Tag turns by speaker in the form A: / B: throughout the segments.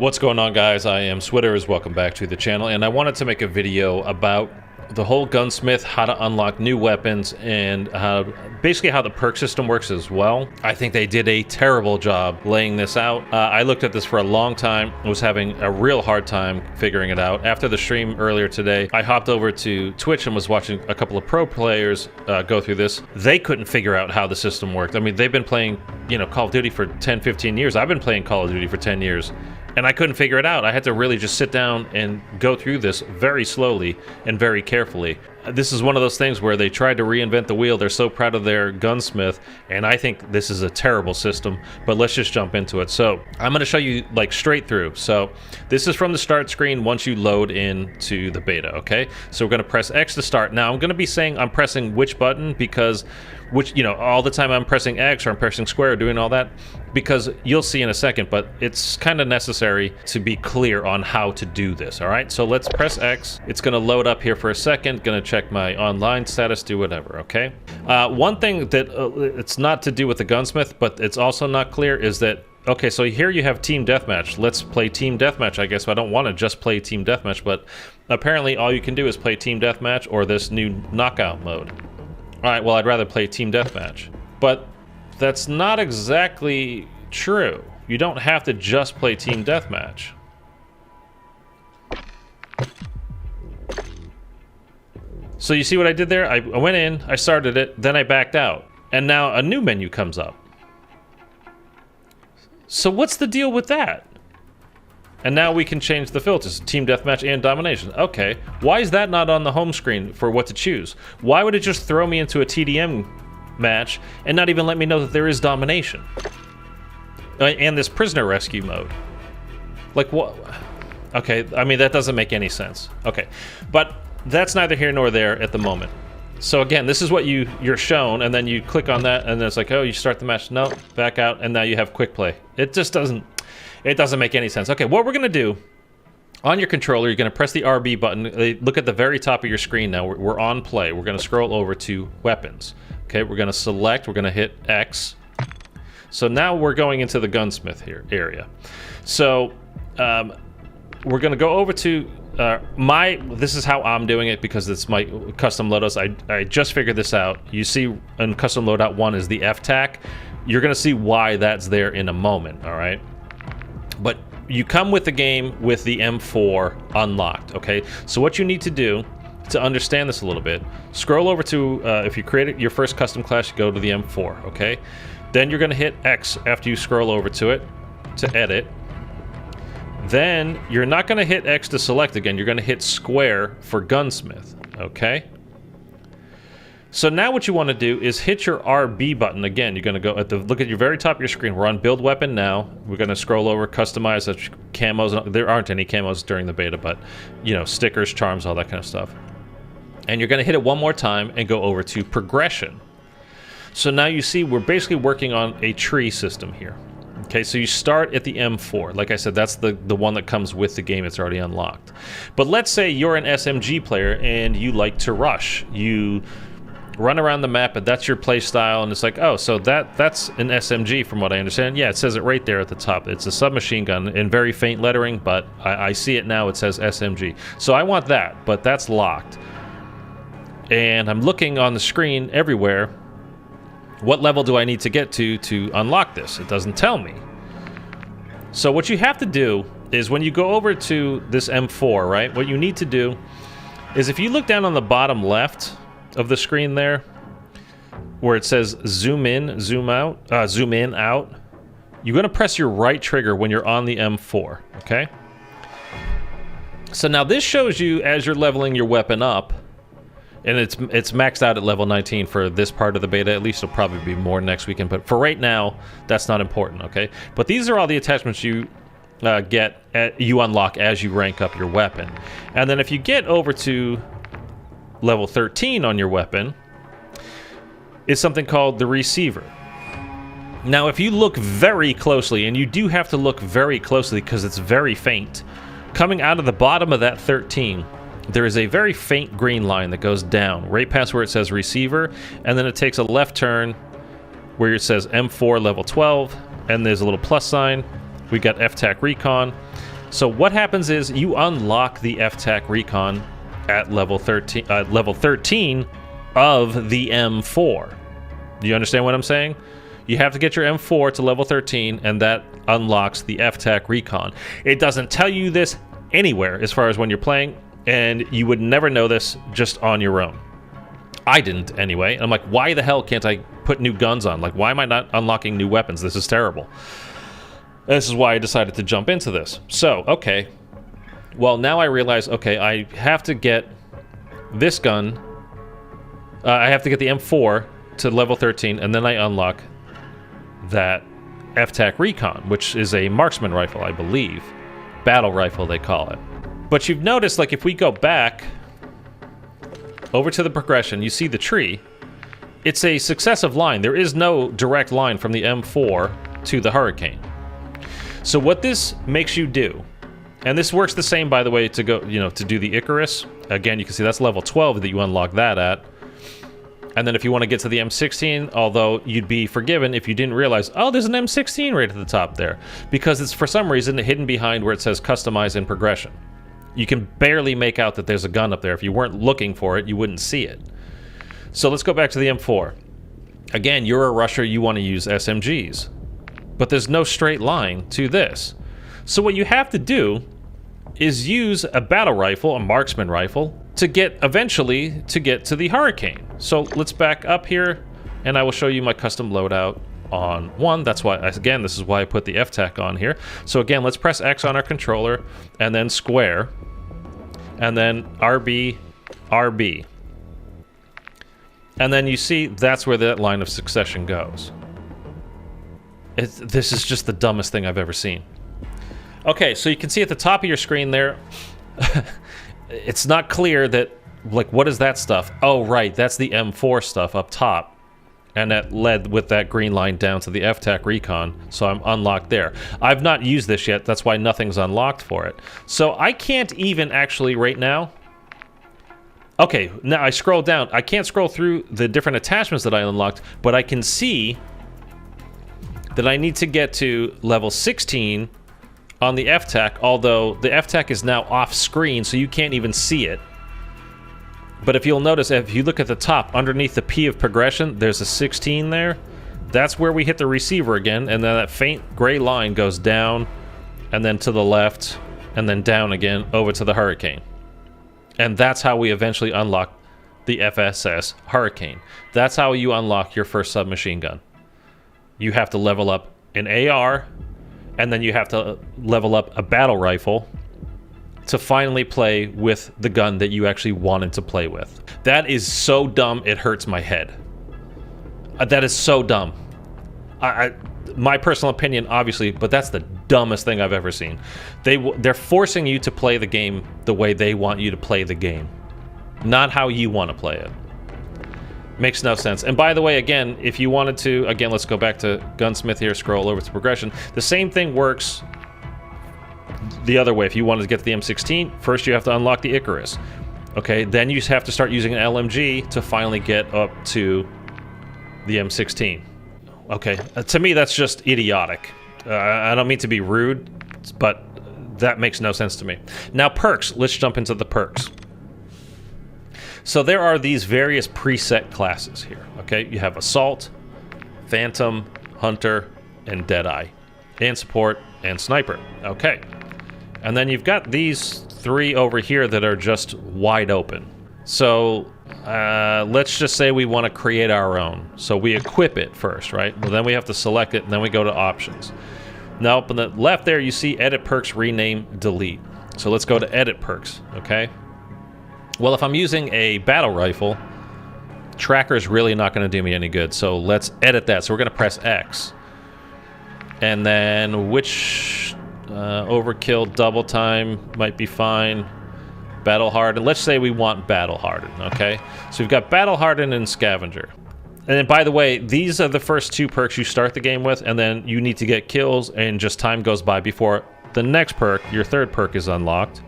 A: What's going on, guys? I am Switters. Welcome back to the channel, and I wanted to make a video about the whole gunsmith, how to unlock new weapons, and basically how the perk system works as well. I think they did a terrible job laying this out. I looked at this for a long time, was having a real hard time figuring it out. After the stream earlier today, I hopped over to Twitch and was watching a couple of pro players go through this. They couldn't figure out how the system worked. I mean, they've been playing, Call of Duty for 10, 15 years. I've been playing Call of Duty for 10 years. And I couldn't figure it out. I had to really just sit down and go through this very slowly and very carefully. This is one of those things where they tried to reinvent the wheel. They're so proud of their gunsmith, and I think this is a terrible system, but let's just jump into it. So I'm going to show you like straight through. So this is from the start screen once you load into the beta, okay? So we're going to press X to start. Now I'm going to be saying I'm pressing which button because all the time I'm pressing X or I'm pressing square or doing all that, because you'll see in a second, but it's kind of necessary to be clear on how to do this, all right? So let's press X. It's going to load up here for a second. Going to check my online status, do whatever, okay? One thing that it's not to do with the gunsmith, but it's also not clear is that, okay, so here you have team deathmatch. Let's play team deathmatch, I guess. I don't want to just play team deathmatch, but apparently all you can do is play team deathmatch or this new knockout mode. All right, well, I'd rather play team deathmatch, but that's not exactly true. You don't have to just play team deathmatch. So you see what I did there? I went in, I started it, then I backed out, and now a new menu comes up. So what's the deal with that? And now we can change the filters, team deathmatch and domination. Okay, why is that not on the home screen for what to choose? Why would it just throw me into a TDM match and not even let me know that there is domination? And this prisoner rescue mode. Like what? Okay, I mean, that doesn't make any sense. Okay, but that's neither here nor there at the moment. So again, this is what you're shown, and then you click on that, and then it's like, oh, you start the match. No, back out, and now you have quick play. It just doesn't make any sense. Okay, what we're gonna do, on your controller, you're gonna press the RB button. Look at the very top of your screen now. We're on play. We're gonna scroll over to weapons. Okay, we're gonna select, we're gonna hit X. So now we're going into the gunsmith here area. So we're gonna go over to this is how I'm doing it because it's my custom loadouts. I just figured this out. You see in custom loadout 1 is the FTAC. You're gonna see why that's there in a moment, all right? But you come with the game with the M4 unlocked, okay? So what you need to do to understand this a little bit, scroll over to, if you create your first custom class, you go to the M4, okay? Then you're gonna hit X after you scroll over to it to edit. Then you're not gonna hit X to select again, you're gonna hit square for gunsmith, okay? So now what you want to do is hit your RB button again. You're going to go look at your very top of your screen. We're on build weapon now. We're going to scroll over, customize the camos. There aren't any camos during the beta, but stickers, charms, all that kind of stuff. And you're going to hit it one more time and go over to progression. So now you see we're basically working on a tree system here. Okay, so you start at the M4. Like I said, that's the one that comes with the game. It's already unlocked. But let's say you're an SMG player and you like to rush. You run around the map, and that's your play style, and it's like, oh, so that's an SMG from what I understand. Yeah, it says it right there at the top. It's a submachine gun in very faint lettering, but I see it now. It says SMG. So I want that, but that's locked. And I'm looking on the screen everywhere. What level do I need to get to unlock this? It doesn't tell me. So what you have to do is when you go over to this M4, right, what you need to do is if you look down on the bottom left of the screen there, where it says zoom in, zoom out, zoom in, out, you're going to press your right trigger when you're on the M4, okay? So now this shows you as you're leveling your weapon up, and it's maxed out at level 19 for this part of the beta. At least it'll probably be more next weekend, but for right now, that's not important, okay? But these are all the attachments you you unlock as you rank up your weapon. And then if you get over to level 13 on your weapon is something called the receiver. Now, if you look very closely, and you do have to look very closely because it's very faint, coming out of the bottom of that 13, there is a very faint green line that goes down right past where it says receiver, and then it takes a left turn where it says M4 level 12, and there's a little plus sign. We got FTAC Recon, So what happens is you unlock the FTAC Recon at level 13 of the M4. Do you understand what I'm saying? You have to get your M4 to level 13, and that unlocks the FTAC Recon. It doesn't tell you this anywhere as far as when you're playing, and you would never know this just on your own. I didn't anyway. And I'm like, why the hell can't I put new guns on? Like, why am I not unlocking new weapons? This is terrible. And this is why I decided to jump into this. So, okay. Well, now I realize, okay, I have to get this gun. I have to get the M4 to level 13, and then I unlock that FTAC Recon, which is a marksman rifle, I believe. Battle rifle, they call it. But you've noticed, like, if we go back over to the progression, you see the tree. It's a successive line. There is no direct line from the M4 to the Hurricane. So what this makes you do, and this works the same, by the way, to go, to do the Icarus. Again, you can see that's level 12 that you unlock that at. And then if you want to get to the M16, although you'd be forgiven if you didn't realize, oh, there's an M16 right at the top there. Because it's, for some reason, hidden behind where it says Customize in Progression. You can barely make out that there's a gun up there. If you weren't looking for it, you wouldn't see it. So let's go back to the M4. Again, you're a rusher, you want to use SMGs. But there's no straight line to this. So what you have to do is use a battle rifle, a marksman rifle, to get eventually to get to the Hurricane. So let's back up here, and I will show you my custom loadout on 1. That's why, again, this is why I put the FTAC on here. So again, let's press X on our controller, and then square, and then RB, RB. And then you see that's where that line of succession goes. This is just the dumbest thing I've ever seen. Okay, so you can see at the top of your screen there, it's not clear that, like, what is that stuff? Oh, right, that's the M4 stuff up top. And that led with that green line down to the FTAC Recon, so I'm unlocked there. I've not used this yet, that's why nothing's unlocked for it. So I can't even actually right now... Okay, now I scroll down. I can't scroll through the different attachments that I unlocked, but I can see that I need to get to level 16 on the FTAC, although the FTAC is now off screen, so you can't even see it. But if you'll notice, if you look at the top, underneath the P of progression, there's a 16 there. That's where we hit the receiver again, and then that faint gray line goes down, and then to the left, and then down again, over to the Hurricane. And that's how we eventually unlock the FSS Hurricane. That's how you unlock your first submachine gun. You have to level up an AR, and then you have to level up a battle rifle to finally play with the gun that you actually wanted to play with. That is so dumb, it hurts my head. That is so dumb. My personal opinion, obviously, but that's the dumbest thing I've ever seen. They're forcing you to play the game the way they want you to play the game, not how you want to play it. Makes no sense. And by the way, again, if you wanted to, again, let's go back to Gunsmith here, scroll over to progression. The same thing works the other way. If you wanted to get to the M16, first you have to unlock the Icarus. Okay, then you have to start using an LMG to finally get up to the M16. Okay, to me that's just idiotic. I don't mean to be rude, but that makes no sense to me. Now perks, let's jump into the perks. So there are these various preset classes here, okay? You have Assault, Phantom, Hunter, and Deadeye, and Support, and Sniper, okay. And then you've got these 3 over here that are just wide open. So let's just say we want to create our own. So we equip it first, right? Well, then we have to select it, and then we go to Options. Now up on the left there, you see Edit Perks, Rename, Delete. So let's go to Edit Perks, okay? Well, if I'm using a battle rifle, tracker is really not going to do me any good. So let's edit that. So we're going to press X. And then which overkill, double time might be fine. Battle hardened. Let's say we want battle hardened, okay? So we've got battle hardened and scavenger. And then, by the way, these are the first 2 perks you start the game with, and then you need to get kills, and just time goes by before the next perk, your 3rd perk, is unlocked.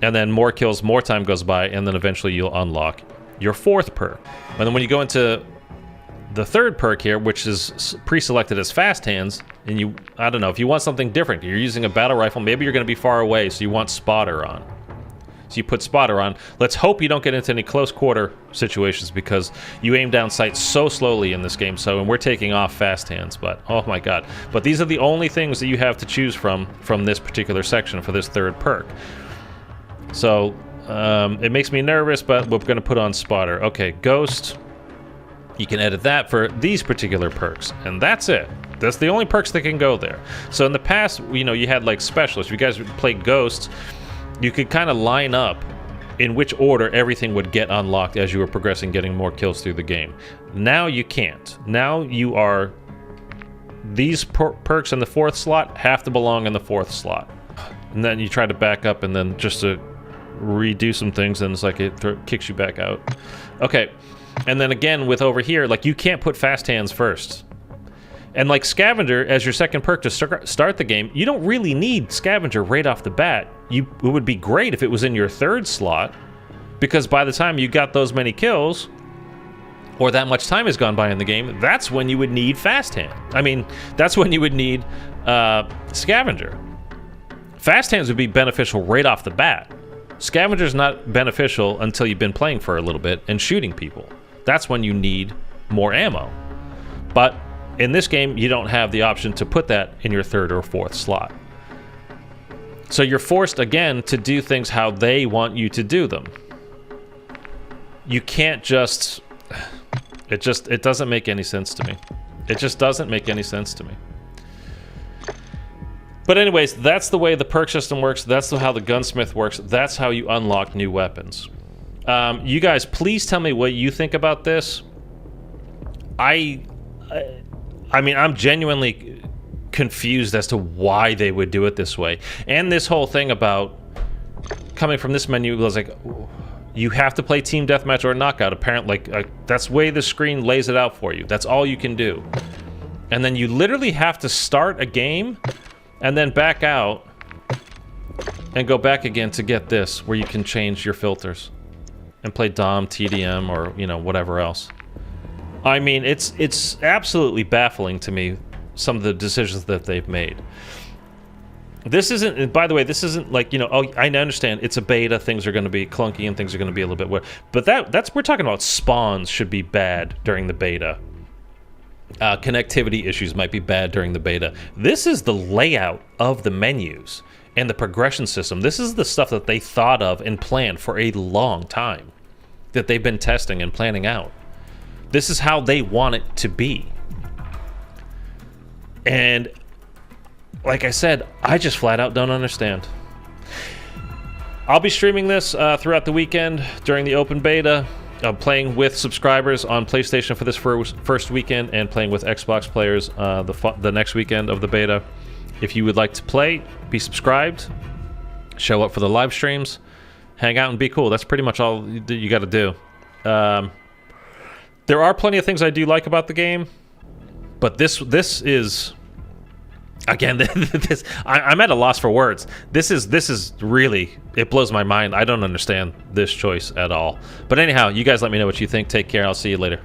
A: And then more kills, more time goes by, and then eventually you'll unlock your 4th perk. And then when you go into the third perk here, which is pre-selected as fast hands, and I don't know, if you want something different, you're using a battle rifle, maybe you're going to be far away, so you want spotter on. So you put spotter on. Let's hope you don't get into any close quarter situations because you aim down sights so slowly in this game. And we're taking off fast hands, but oh my god. But these are the only things that you have to choose from this particular section for this third perk. So it makes me nervous, but we're going to put on spotter. Okay, ghost. You can edit that for these particular perks, and that's it. That's the only perks that can go there. So in the past, you had like specialists. If you guys played ghosts, you could kind of line up in which order everything would get unlocked as you were progressing, getting more kills through the game. Now you can't. Now you are... These perks in the 4th slot have to belong in the 4th slot. And then you try to back up and then just to redo some things, and it's like it kicks you back out. Okay. And then again, with over here, like you can't put fast hands first. And like Scavenger, as your second perk to start the game, you don't really need Scavenger right off the bat. It would be great if it was in your 3rd slot, because by the time you got those many kills, or that much time has gone by in the game, that's when you would need Fast Hand. I mean, that's when you would need Scavenger. Fast Hands would be beneficial right off the bat. Scavenger's not beneficial until you've been playing for a little bit and shooting people. That's when you need more ammo. But in this game, you don't have the option to put that in your 3rd or 4th slot. So you're forced, again, to do things how they want you to do them. You can't just... It doesn't make any sense to me. It just doesn't make any sense to me. But anyways, that's the way the perk system works. That's how the gunsmith works. That's how you unlock new weapons. You guys, please tell me what you think about this. I mean, I'm genuinely confused as to why they would do it this way. And this whole thing about coming from this menu was like, you have to play team deathmatch or knockout. Apparently, that's the way the screen lays it out for you. That's all you can do. And then you literally have to start a game and then back out and go back again to get this, where you can change your filters and play Dom, TDM, or whatever else. I mean, it's absolutely baffling to me, some of the decisions that they've made. This isn't, by the way, this isn't like, oh, I understand it's a beta, things are going to be clunky and things are going to be a little bit weird, but we're talking about spawns should be bad during the beta. Connectivity issues might be bad during the beta. This is the layout of the menus and the progression system. This is the stuff that they thought of and planned for a long time, that they've been testing and planning out. This is how they want it to be. And like I said, I just flat out don't understand. I'll be streaming this throughout the weekend during the open beta. I'm playing with subscribers on PlayStation for this first weekend, and playing with Xbox players the next weekend of the beta. If you would like to play, be subscribed, show up for the live streams, hang out and be cool. That's pretty much all you got to do. There are plenty of things I do like about the game, but this is... Again, I'm at a loss for words. This is really, it blows my mind. I don't understand this choice at all. But anyhow, you guys let me know what you think. Take care. I'll see you later.